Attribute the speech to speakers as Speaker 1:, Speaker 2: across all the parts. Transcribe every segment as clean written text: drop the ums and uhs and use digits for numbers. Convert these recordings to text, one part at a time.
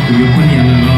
Speaker 1: 都有半年了哦。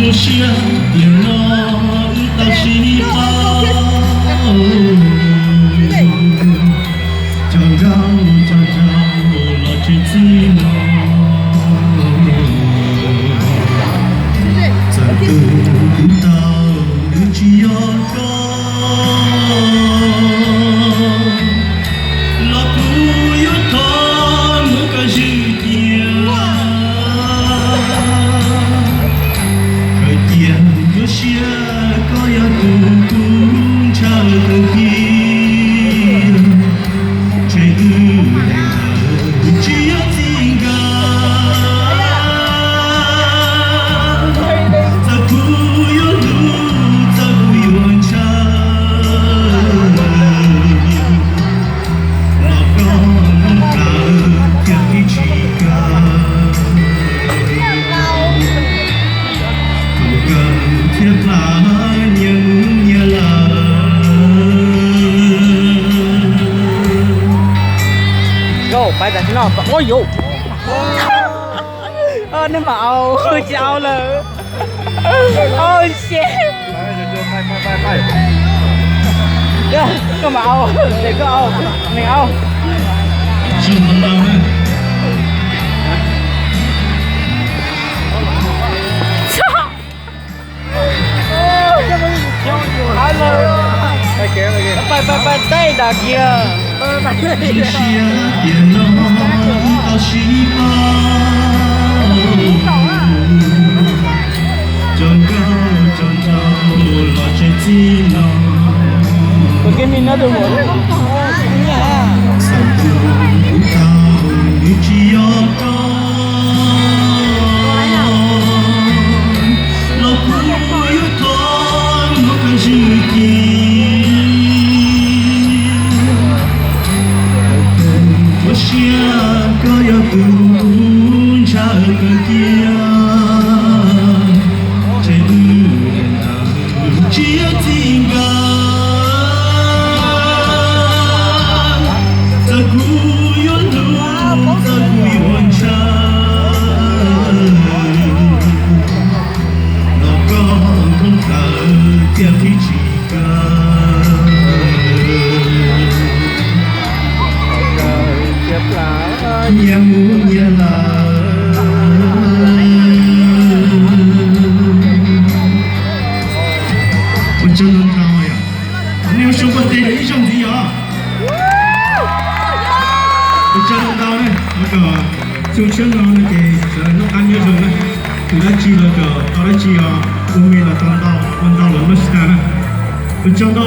Speaker 2: 就像电脑到细胞，找了去自由，再不到只有高，老不有他们个是点。有些高呀嘟嘟唱个屁，吹只有情感，再不有路，再不有唱，老高高天地之间。Thiệt là những nhà
Speaker 3: Go, phải tại nó ôi dụ. Nó bảo chào là. Oh shit. Có bảo để có ao, này ao. Phải đây là kia.
Speaker 2: Chỉ xia tiền nó tao xí Chọn cao lo chạy chi nó.
Speaker 3: Porque mình nó được một.
Speaker 2: Sao cũng cao như chỉ có con. Lo cũng yêu con một cái gì kia. Kaya pun cara kia Cedulah dia tinggal Terguyur lu, terguyur cah Lokong kongkar tiap hijikah nhà muốn nhà là我真能跳呀！你有手把对的上题啊！我真能跳呢，那个就圈了那个弄安全绳呢，给他系那个，把他系啊，后面的弯道了，那是干呢？我讲到。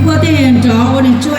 Speaker 4: 我哋人做，我哋做。